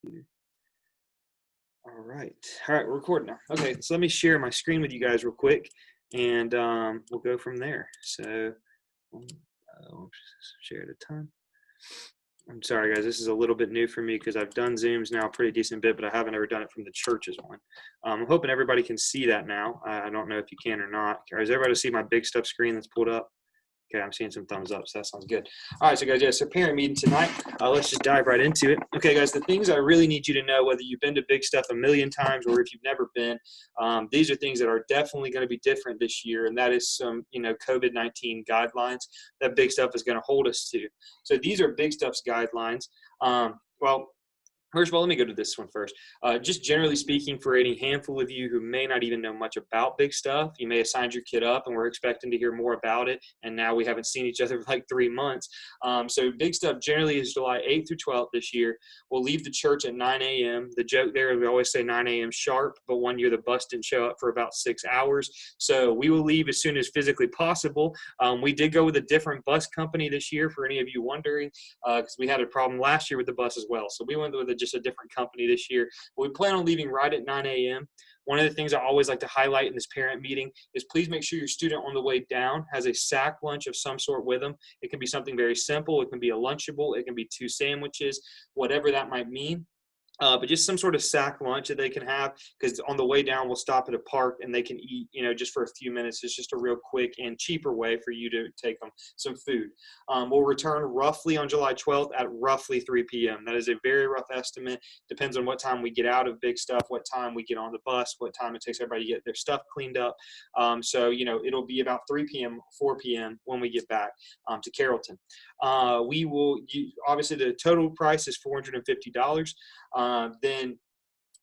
All right. All right, we're recording now. Okay, so let me share my screen with you guys real quick, and we'll go from there. So, share at a time. I'm sorry, guys. This is a little bit new for me because I've done Zooms now a pretty decent bit, but I haven't ever done it from the church's one. I'm hoping everybody can see that now. I don't know if you can or not. Is everybody see my Bigstuf screen that's pulled up? Okay, I'm seeing some thumbs up, so that sounds good. All right, so guys, so parent meeting tonight. Let's just dive right into it. Okay, guys, the things I really need you to know, whether you've been to Bigstuf a million times or if you've never been, these are things that are definitely going to be different this year, and that is some, COVID-19 guidelines that Bigstuf is going to hold us to. So these are Bigstuf's guidelines. First of all, let me go to this one first. Just generally speaking, for any handful of you who may not even know much about Bigstuf, you may have signed your kid up and we're expecting to hear more about it, and now we haven't seen each other for like 3 months. So Bigstuf generally is July 8th through 12th this year. We'll leave the church at 9 a.m. The joke there, we always say 9 a.m. sharp, but one year the bus didn't show up for about 6 hours. So we will leave as soon as physically possible. We did go with a different bus company this year, for any of you wondering, because we had a problem last year with the bus as well. So we went with just a different company this year. But we plan on leaving right at 9 a.m. One of the things I always like to highlight in this parent meeting is please make sure your student on the way down has a sack lunch of some sort with them. It can be something very simple. It can be a Lunchable. It can be 2 sandwiches, whatever that might mean. But just some sort of sack lunch that they can have, because on the way down we'll stop at a park and they can eat, just for a few minutes. It's just a real quick and cheaper way for you to take them some food. We'll return roughly on July 12th at roughly 3 p.m. That is a very rough estimate. Depends on what time we get out of Bigstuf, what time we get on the bus, what time it takes everybody to get their stuff cleaned up. So it'll be about 3 p.m., 4 p.m. when we get back to Carrollton. We will, obviously the total price is $450. Then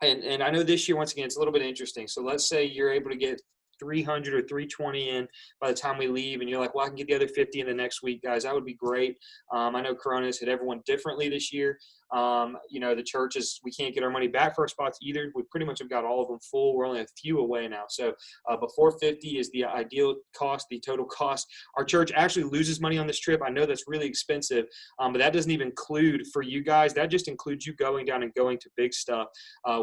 I know this year, once again, it's a little bit interesting. So let's say you're able to get 300 or 320 in by the time we leave, and you're like, well, I can get the other 50 in the next week, guys. That would be great. I know Corona has hit everyone differently this year. The churches, we can't get our money back for our spots either. We pretty much have got all of them full. We're only a few away now. So but 450 is the ideal cost, the total cost. Our church actually loses money on this trip. I know that's really expensive, but that doesn't even include for you guys. That just includes you going down and going to Bigstuf.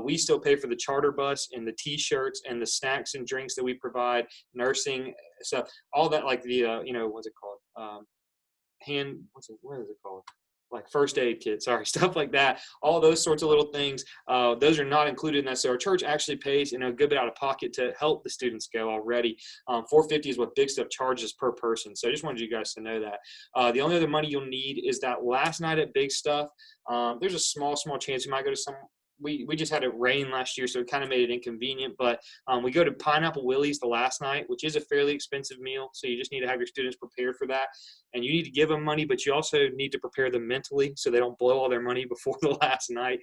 We still pay for the charter bus and the T-shirts and the snacks and drinks that we provide, nursing stuff, all that, like the what's it called? What is it called? Like first aid kit, stuff like that. All those sorts of little things. Those are not included in that. So our church actually pays, a good bit out of pocket to help the students go already. $450 is what Bigstuf charges per person. So I just wanted you guys to know that. The only other money you'll need is that last night at Bigstuf. There's a small chance you might go to some. We just had it rain last year, so it kind of made it inconvenient. But we go to Pineapple Willie's the last night, which is a fairly expensive meal. So you just need to have your students prepared for that. And you need to give them money, but you also need to prepare them mentally so they don't blow all their money before the last night.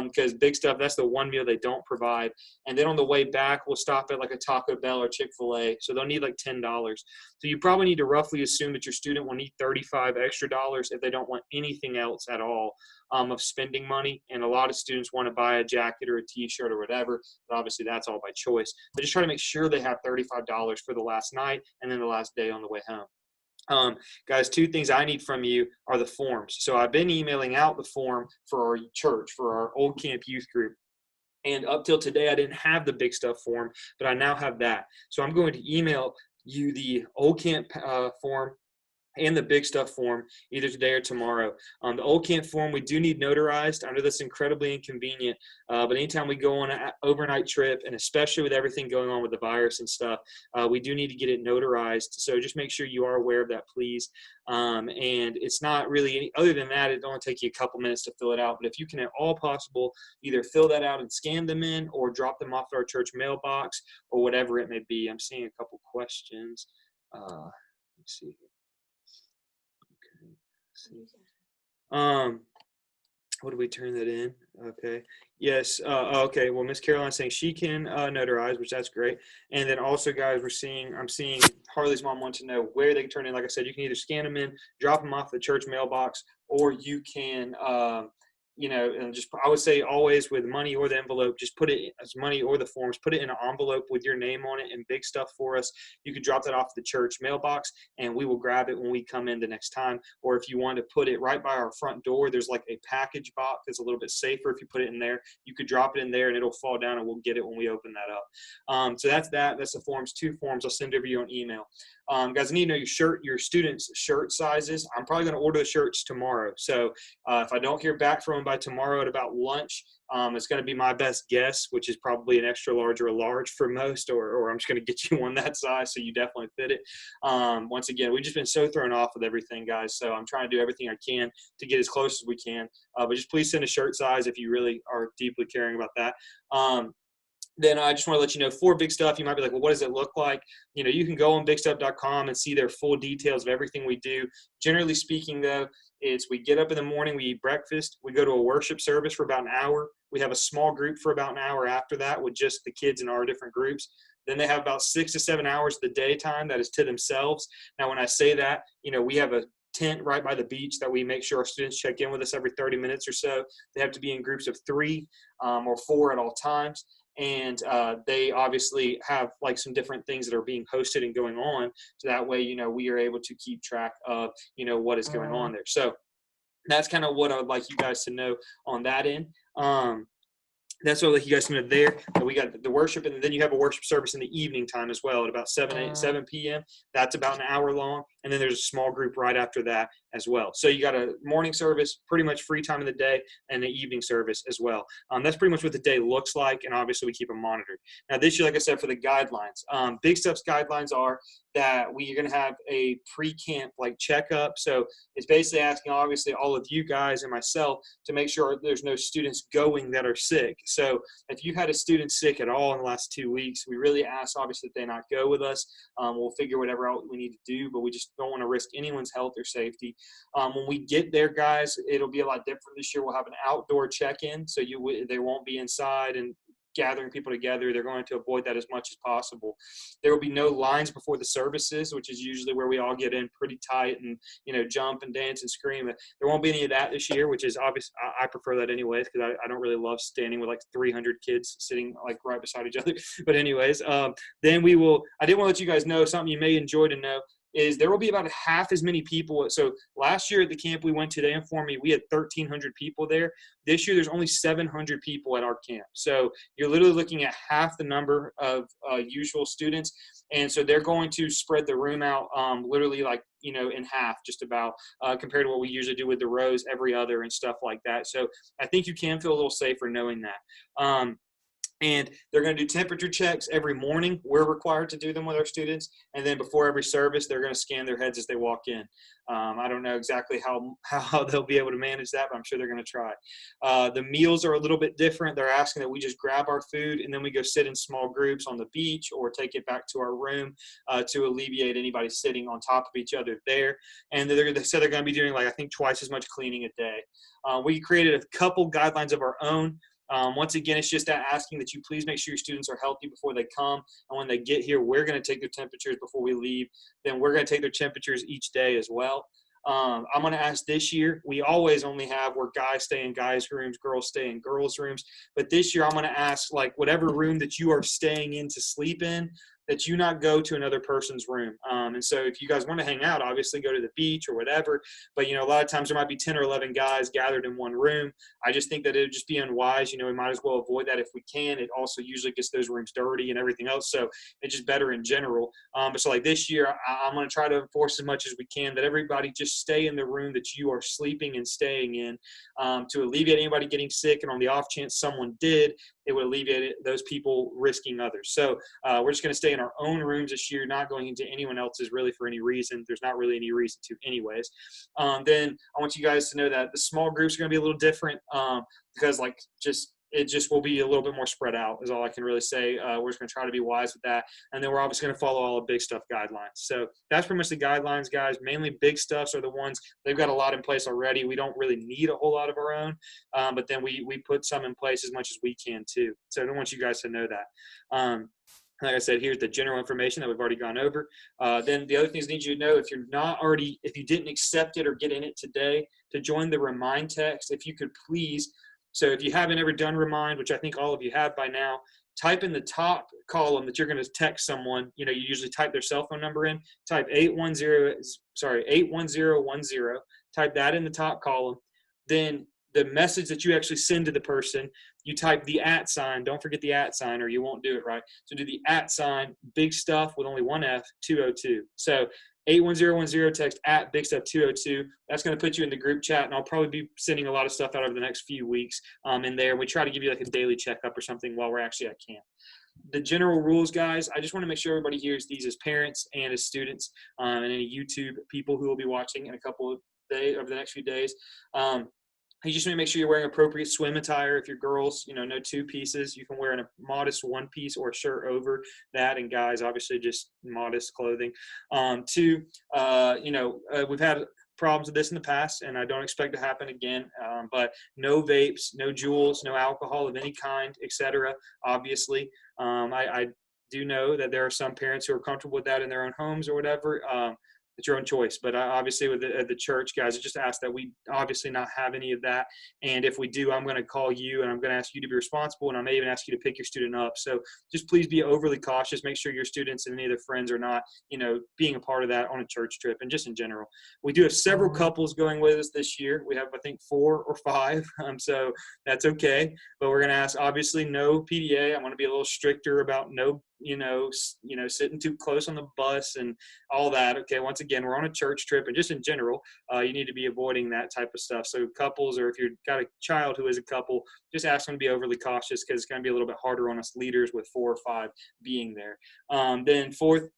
Because Bigstuf, that's the one meal they don't provide. And then on the way back, we'll stop at like a Taco Bell or Chick-fil-A. So they'll need like $10. So you probably need to roughly assume that your student will need $35 extra if they don't want anything else at all of spending money. And a lot of students want to buy a jacket or a T-shirt or whatever, but obviously that's all by choice. But just try to make sure they have $35 for the last night and then the last day on the way home. Guys, 2 things I need from you are the forms. So I've been emailing out the form for our church, for our Old Camp Youth Group. And up till today, I didn't have the Bigstuf form, but I now have that. So I'm going to email you the Old Camp form and the Bigstuf form either today or tomorrow. The Old Camp form, we do need notarized. I know that's incredibly inconvenient, but anytime we go on an overnight trip, and especially with everything going on with the virus and stuff, we do need to get it notarized. So just make sure you are aware of that, please. And it's not really any other than that. It only take you a couple minutes to fill it out. But if you can at all possible, either fill that out and scan them in or drop them off at our church mailbox or whatever it may be. I'm seeing a couple questions. Let's see here. What do we turn that in? Okay. Yes. Okay. Well, Miss Caroline's saying she can notarize, which that's great. And then also, guys, I'm seeing Harley's mom wants to know where they can turn in. Like I said, you can either scan them in, drop them off the church mailbox, or you can and just, I would say always with money or the envelope, just put it as money or the forms, put it in an envelope with your name on it and big stuff for us. You could drop that off the church mailbox and we will grab it when we come in the next time. Or if you want to put it right by our front door, there's like a package box that's a little bit safer. If you put it in there, you could drop it in there and it'll fall down and we'll get it when we open that up. So that's the forms, 2 forms I'll send over you on email. Guys, I need to know your students' shirt sizes. I'm probably going to order the shirts tomorrow. So if I don't hear back from them by tomorrow at about lunch, it's going to be my best guess, which is probably an extra large or a large for most, or I'm just going to get you one that size so you definitely fit it. Once again, we've just been so thrown off with everything, guys. So I'm trying to do everything I can to get as close as we can. But just please send a shirt size if you really are deeply caring about that. Then I just want to let you know, for Bigstuf, you might be like, well, what does it look like? You can go on bigstuf.com and see their full details of everything we do. Generally speaking, though, we get up in the morning, we eat breakfast, we go to a worship service for about an hour. We have a small group for about an hour after that with just the kids in our different groups. Then they have about 6 to 7 hours of the daytime that is to themselves. Now, when I say that, we have a tent right by the beach that we make sure our students check in with us every 30 minutes or so. They have to be in groups of 3 or 4 at all times. And they obviously have like some different things that are being hosted and going on. So that way, we are able to keep track of, what is going on there. So that's kind of what I would like you guys to know on that end. That's what I'd like you guys to know there. We got the worship, and then you have a worship service in the evening time as well at about 7 p.m. That's about an hour long. And then there's a small group right after that as well. So you got a morning service, pretty much free time of the day, and an evening service as well. That's pretty much what the day looks like, and obviously we keep them monitored. Now this year, like I said, for the guidelines, Bigstuf's guidelines are that we are going to have a pre-camp like checkup. So it's basically asking, obviously, all of you guys and myself to make sure there's no students going that are sick. So if you had a student sick at all in the last 2 weeks, we really ask, obviously, that they not go with us. We'll figure whatever else we need to do, but we just don't want to risk anyone's health or safety. When we get there, guys, it'll be a lot different this year. We'll have an outdoor check-in, so they won't be inside and gathering people together. They're going to avoid that as much as possible. There will be no lines before the services, which is usually where we all get in pretty tight and, jump and dance and scream. There won't be any of that this year, which is obvious. I prefer that anyways, because I don't really love standing with like 300 kids sitting like right beside each other. But anyways, then I did want to let you guys know something you may enjoy to know is there will be about half as many people. So last year at the camp we went to, they informed me we had 1,300 people there. This year there's only 700 people at our camp. So you're literally looking at half the number of usual students. And so they're going to spread the room out literally like, in half just about compared to what we usually do with the rows every other and stuff like that. So I think you can feel a little safer knowing that. And they're going to do temperature checks every morning. We're required to do them with our students. And then before every service, they're going to scan their heads as they walk in. I don't know exactly how they'll be able to manage that, but I'm sure they're going to try. The meals are a little bit different. They're asking that we just grab our food and then we go sit in small groups on the beach or take it back to our room to alleviate anybody sitting on top of each other there. And they said they're going to be doing, like, I think twice as much cleaning a day. We created a couple guidelines of our own. Once again, it's just asking that you please make sure your students are healthy before they come. And when they get here, we're going to take their temperatures before we leave. Then we're going to take their temperatures each day as well. I'm going to ask this year, we always only have where guys stay in guys' rooms, girls stay in girls' rooms. But this year I'm going to ask, like, whatever room that you are staying in to sleep in, that you not go to another person's room. And so if you guys want to hang out, obviously go to the beach or whatever. But, a lot of times there might be 10 or 11 guys gathered in one room. I just think that it would just be unwise. We might as well avoid that if we can. It also usually gets those rooms dirty and everything else. So it's just better in general. But so like this year, I'm going to try to enforce as much as we can that everybody just stay in the room that you are sleeping and staying in to alleviate anybody getting sick. And on the off chance someone did, it would alleviate those people risking others. So we're just going to stay in our own rooms this year, not going into anyone else's really for any reason. There's not really any reason to anyways. Then I want you guys to know that the small groups are going to be a little different because it just will be a little bit more spread out is all I can really say. We're just going to try to be wise with that. And then we're obviously going to follow all the Bigstuf guidelines. So that's pretty much the guidelines, guys. Mainly Bigstufs are the ones, they've got a lot in place already. We don't really need a whole lot of our own, but then we put some in place as much as we can too. So I don't want you guys to know that. Like I said, here's the general information that we've already gone over. Then the other things I need you to know, if you didn't accept it or get in it today, to join the remind text, if you could please. So if you haven't ever done remind, which I think all of you have by now, type in the top column that you're going to text someone. You usually type their cell phone number in. Type 81010. Type that in the top column. Then the message that you actually send to the person, you type the @ sign. Don't forget the @ sign, or you won't do it right. So do the @ sign, Bigstuf with only one F, 202. So 81010, text @Bigstuf202. That's going to put you in the group chat, and I'll probably be sending a lot of stuff out over the next few weeks in there. We try to give you like a daily checkup or something while we're actually at camp. The general rules, guys, I just want to make sure everybody hears these as parents and as students, and any YouTube people who will be watching in a couple of days, over the next few days. You just want to make sure you're wearing appropriate swim attire. If you're girls, no two pieces. You can wear a modest one piece or a shirt over that. And guys, obviously just modest clothing. Two, we've had problems with this in the past, and I don't expect to happen again. But no vapes, no Juuls, no alcohol of any kind, etc. Obviously, I do know that there are some parents who are comfortable with that in their own homes or whatever. It's your own choice. But obviously with the church, guys, I just ask that we obviously not have any of that. And if we do, I'm going to call you and I'm going to ask you to be responsible. And I may even ask you to pick your student up. So just please be overly cautious. Make sure your students and any of their friends are not, being a part of that on a church trip and just in general. We do have several couples going with us this year. We have, I think, 4 or 5. So that's okay. But we're going to ask, obviously, no PDA. I'm going to be a little stricter about no sitting too close on the bus and all that. Okay, once again, we're on a church trip, and just in general, you need to be avoiding that type of stuff. So couples, or if you've got a child who is a couple, just ask them to be overly cautious, because it's going to be a little bit harder on us leaders with 4 or 5 being there. Then fourth,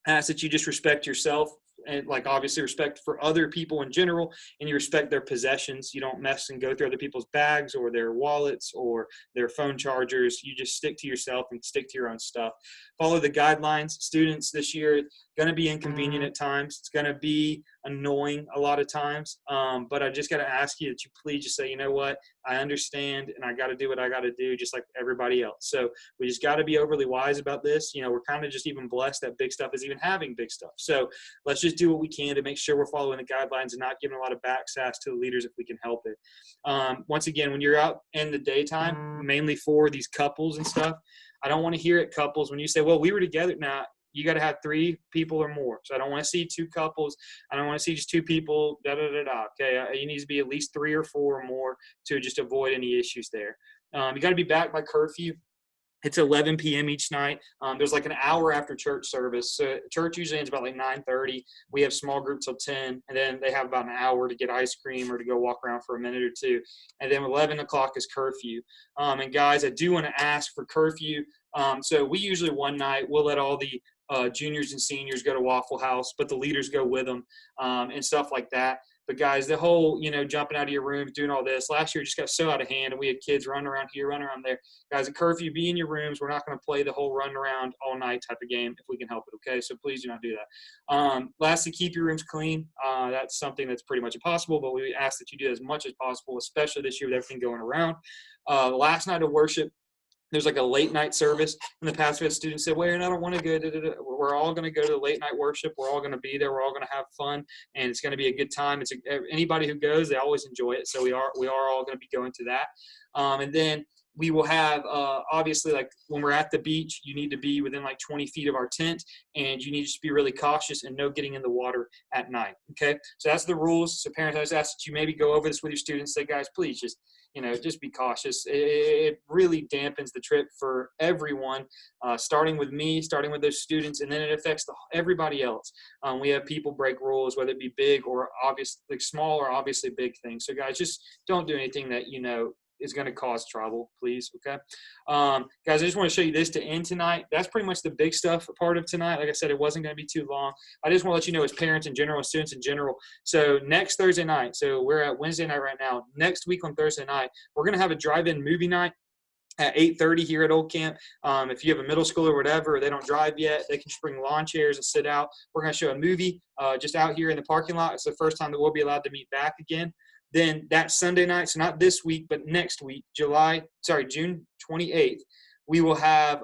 ask that you just respect yourself, and obviously respect for other people in general, and you respect their possessions. You don't mess and go through other people's bags or their wallets or their phone chargers. You just stick to yourself and stick to your own stuff. Follow the guidelines. Students this year, going to be inconvenient at times. It's going to be annoying a lot of times. But I just got to ask you that you please just say, you know what, I understand, and I got to do what I got to do just like everybody else. So we just got to be overly wise about this. We're kind of just even blessed that Bigstuf is even having Bigstuf. So let's just do what we can to make sure we're following the guidelines and not giving a lot of backsass to the leaders if we can help it. Once again, when you're out in the daytime, mainly for these couples and stuff, I don't want to hear it, couples, when you say, well, we were together. Now, you got to have 3 people or more. So I don't want to see 2 couples. I don't want to see just 2 people, Okay, you need to be at least 3 or 4 or more to just avoid any issues there. You got to be back by curfew. It's 11 p.m. each night. There's like an hour after church service. So church usually ends about 9:30. We have small groups till 10, and then they have about an hour to get ice cream or to go walk around for a minute or 2. And then 11 o'clock is curfew. And guys, I do want to ask for curfew. So we usually one night, we'll let all the juniors and seniors go to Waffle House, but the leaders go with them and stuff like that. But guys, the whole, jumping out of your rooms, doing all this, last year just got so out of hand, and we had kids running around here, running around there. Guys, at curfew, be in your rooms. We're not going to play the whole run around all night type of game if we can help it, okay? So please do not do that. Lastly, keep your rooms clean. That's something that's pretty much impossible, but we ask that you do as much as possible, especially this year with everything going around. Last night of worship, there's like a late night service. In the past, we had students say, well, I don't want to go. We're all going to go to the late night worship. We're all going to be there. We're all going to have fun, and it's going to be a good time. Anybody who goes, they always enjoy it. So we are all going to be going to that. And then we will have, obviously, like when we're at the beach, you need to be within 20 feet of our tent, and you need to just be really cautious and no getting in the water at night. Okay. So that's the rules. So parents, I just ask that you maybe go over this with your students. Say, guys, please just be cautious. It really dampens the trip for everyone, starting with me, starting with those students, and then it affects everybody else. We have people break rules, whether it be big or obvious, like small or obviously big things. So guys, just don't do anything that, is going to cause trouble, please. Okay. Guys, I just want to show you this to end tonight. That's pretty much the big stuff part of tonight. Like I said, it wasn't going to be too long. I just want to let you know, as parents in general, as students in general. So next Thursday night, so we're at Wednesday night right now. Next week on Thursday night, we're going to have a drive-in movie night at 8:30 here at Old Camp. If you have a middle school or whatever, or they don't drive yet, they can just bring lawn chairs and sit out. We're going to show a movie just out here in the parking lot. It's the first time that we'll be allowed to meet back again. Then that Sunday night, so not this week, but next week, June 28th, we will have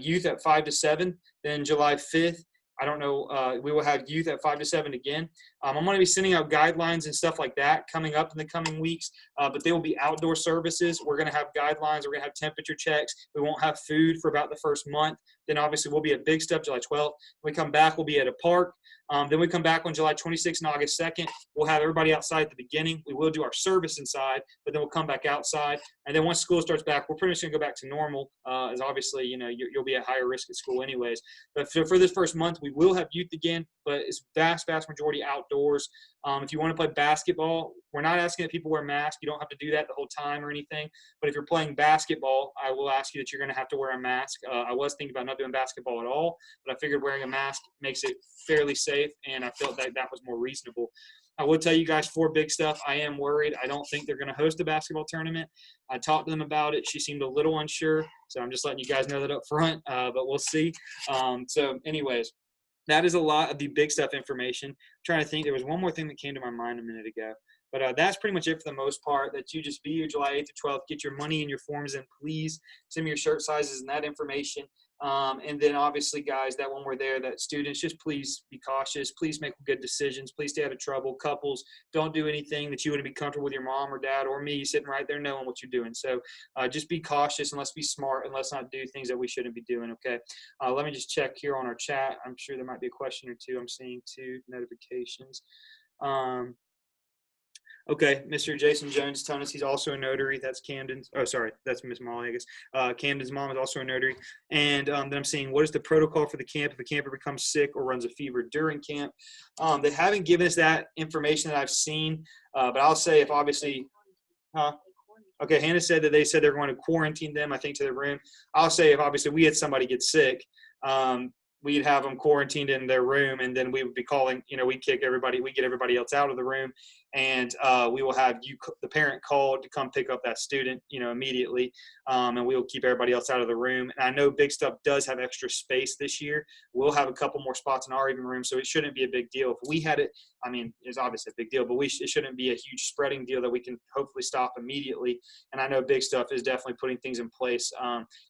youth at 5 to 7. Then July 5th, I don't know, we will have youth at 5 to 7 again. I'm going to be sending out guidelines and stuff like that coming up in the coming weeks, but they will be outdoor services. We're going to have guidelines. We're going to have temperature checks. We won't have food for about the first month. Then obviously we'll be at Bigstuf July 12th. When we come back, we'll be at a park. Then we come back on July 26th and August 2nd. We'll have everybody outside at the beginning. We will do our service inside, but then we'll come back outside. And then once school starts back, we're pretty much going to go back to normal, as obviously, you'll be at higher risk at school anyways. But for this first month, we will have youth again, but it's vast majority outdoors. If you want to play basketball, we're not asking that people wear masks. You don't have to do that the whole time or anything. But if you're playing basketball, I will ask you that you're going to have to wear a mask. I was thinking about not doing basketball at all, but I figured wearing a mask makes it fairly safe, and I felt that that was more reasonable. I will tell you guys for Bigstuf, I am worried. I don't think they're going to host a basketball tournament. I talked to them about it. She seemed a little unsure, so I'm just letting you guys know that up front, but we'll see. So anyways, that is a lot of the Bigstuf information. I'm trying to think. There was one more thing that came to my mind a minute ago. But that's pretty much it for the most part, that you just be here July 8th to 12th. Get your money and your forms in, please. Send me your shirt sizes and that information. And then obviously, guys, that when we're there, that students, just please be cautious. Please make good decisions. Please stay out of trouble. Couples, don't do anything that you wouldn't be comfortable with your mom or dad or me sitting right there knowing what you're doing. So just be cautious and let's be smart and let's not do things that we shouldn't be doing, okay? Let me just check here on our chat. I'm sure there might be a question or two. I'm seeing 2 notifications. Okay, Mr. Jason Jones telling us he's also a notary. That's Camden's. Oh, sorry, that's Miss Molly, I guess. Camden's mom is also a notary. And then I'm seeing, what is the protocol for the camp if a camper becomes sick or runs a fever during camp? They haven't given us that information that I've seen, but I'll say if obviously, okay, Hannah said that they said they're going to quarantine them, I think, to their room. I'll say if obviously we had somebody get sick, we'd have them quarantined in their room, and then we would be calling, we get everybody else out of the room, and we will have the parent called to come pick up that student, immediately, and we will keep everybody else out of the room. And I know Bigstuf does have extra space this year. We'll have a couple more spots in our even room, so it shouldn't be a big deal. If we had it, I mean, it's obviously a big deal, but it shouldn't be a huge spreading deal that we can hopefully stop immediately. And I know Bigstuf is definitely putting things in place.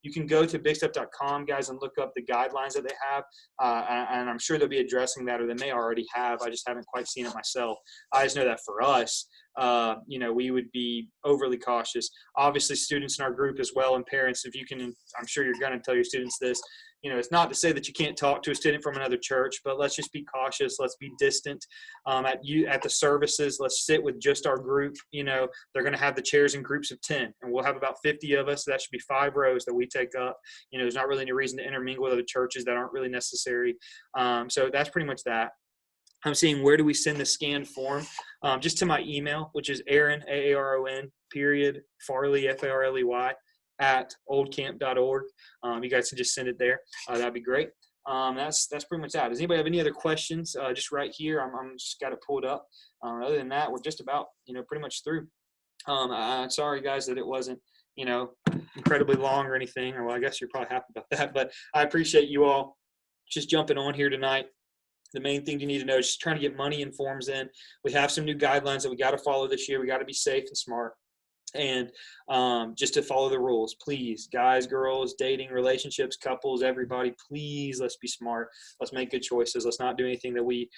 You can go to bigstuf.com, guys, and look up the guidelines that they have, and I'm sure they'll be addressing that, or they may already have. I just haven't quite seen it myself. I just know that for us, we would be overly cautious. Obviously, students in our group as well, and parents, if you can, I'm sure you're going to tell your students this. It's not to say that you can't talk to a student from another church, but let's just be cautious. Let's be distant. At the services, let's sit with just our group. They're going to have the chairs in groups of 10, and we'll have about 50 of us. So that should be 5 rows that we take up. There's not really any reason to intermingle with other churches that aren't really necessary. So that's pretty much that. I'm seeing, where do we send the scanned form? Just to my email, which is Aaron, Aaron, Farley, Farley, at oldcamp.org. You guys can just send it there. That'd be great. That's pretty much that. Does anybody have any other questions? Just right here. I'm just got it pulled up. Other than that, we're just about, pretty much through. I'm sorry, guys, that it wasn't, incredibly long or anything. Well, I guess you're probably happy about that, but I appreciate you all just jumping on here tonight. The main thing you need to know is just trying to get money and forms in. We have some new guidelines that we got to follow this year. We got to be safe and smart. And just to follow the rules, please, guys, girls, dating, relationships, couples, everybody, please, let's be smart. Let's make good choices. Let's not do anything that we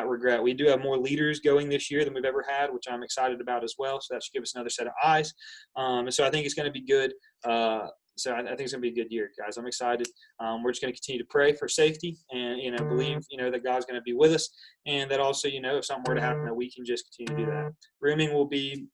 regret. We do have more leaders going this year than we've ever had, which I'm excited about as well. So that should give us another set of eyes. And so I think it's going to be good. So I think it's going to be a good year, guys. I'm excited. We're just going to continue to pray for safety and, believe, that God's going to be with us. And that also, if something were to happen, that we can just continue to do that. Rooming will be,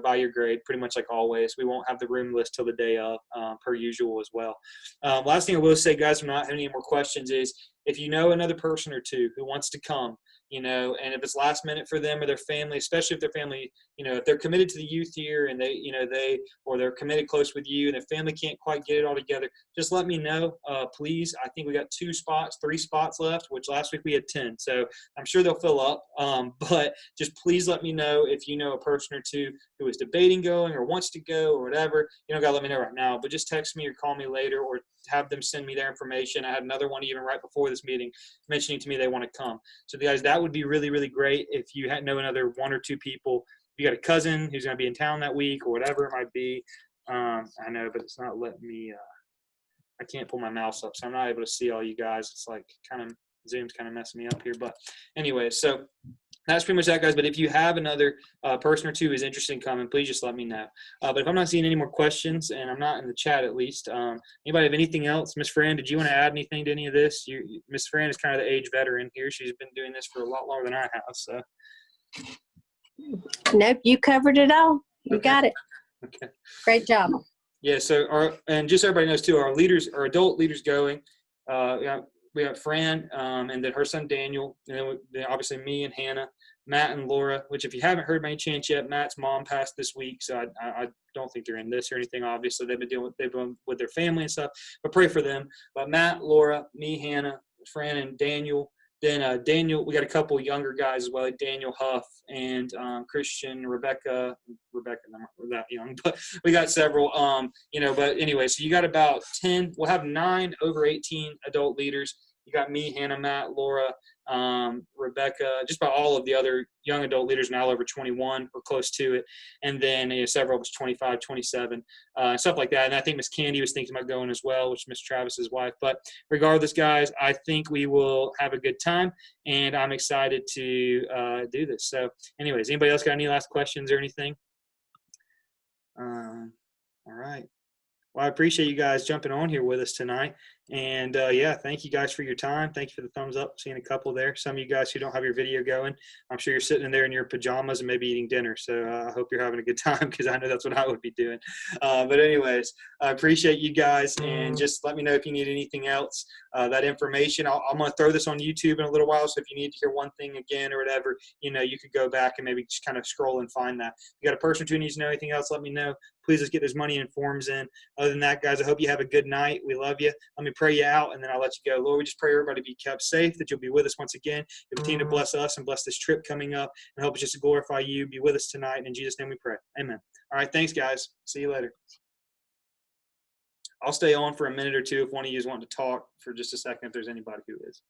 by your grade, pretty much like always. We won't have the room list till the day of, per usual as well. Last thing I will say, guys, if not having any more questions, is if you know another person or two who wants to come, and if it's last minute for them or their family, especially if their family, if they're committed to the youth here and they're committed close with you and their family can't quite get it all together, just let me know, please. I think we got 3 spots left, which last week we had 10. So I'm sure they'll fill up. But just please let me know if you know a person or two who is debating going or wants to go or whatever. You don't got to let me know right now, but just text me or call me later or have them send me their information. I had another one even right before this meeting mentioning to me they want to come. So guys, that would be really, really great if you know another 1 or 2 people. If you got a cousin who's going to be in town that week or whatever it might be, I know, but it's not letting me. I can't pull my mouse up, so I'm not able to see all you guys. It's like kind of Zoom's kind of messing me up here. But anyway, so that's pretty much that, guys. But if you have another person or two who's interested in coming, please just let me know. But if I'm not seeing any more questions, and I'm not in the chat at least, anybody have anything else? Miss Fran, did you want to add anything to any of this? Miss Fran is kind of the age veteran here. She's been doing this for a lot longer than I have. So. Nope, you covered it all. You got it. Okay. Great job. Yeah. So and just so everybody knows too, our adult leaders going. We got Fran, and then her son Daniel, and then obviously me and Hannah, Matt and Laura. Which, if you haven't heard by any chance yet, Matt's mom passed this week, so I don't think they're in this or anything. Obviously, they've been with their family and stuff. But pray for them. But Matt, Laura, me, Hannah, Fran, and Daniel. Then Daniel, we got a couple younger guys as well, like Daniel Huff and Christian, Rebecca, not that young, but we got several, but anyway, so you got about 10, we'll have 9 over 18 adult leaders. You got me, Hannah, Matt, Laura, Rebecca, just about all of the other young adult leaders now over 21 or close to it. And then several of us 25, 27, stuff like that. And I think Miss Candy was thinking about going as well, which is Miss Travis's wife. But regardless, guys, I think we will have a good time, and I'm excited to do this. So anyways, anybody else got any last questions or anything? All right. Well, I appreciate you guys jumping on here with us tonight. And yeah, thank you guys for your time. Thank you for the thumbs up. Seeing a couple there. Some of you guys who don't have your video going, I'm sure you're sitting in there in your pajamas and maybe eating dinner. So I hope you're having a good time, because I know that's what I would be doing. But anyways, I appreciate you guys, and just let me know if you need anything else. That information, I'm going to throw this on YouTube in a little while. So if you need to hear one thing again or whatever, you could go back and maybe just kind of scroll and find that. If you got a person or two who needs to know anything else, let me know. Please just get those money and forms in. Other than that, guys, I hope you have a good night. We love you. Let me pray you out, and then I'll let you go. Lord, we just pray everybody be kept safe, that you'll be with us once again. You'll continue to bless us and bless this trip coming up, and help us just to glorify you. Be with us tonight. And in Jesus' name we pray. Amen. All right, thanks, guys. See you later. I'll stay on for a minute or two if one of you is wanting to talk for just a second, if there's anybody who is.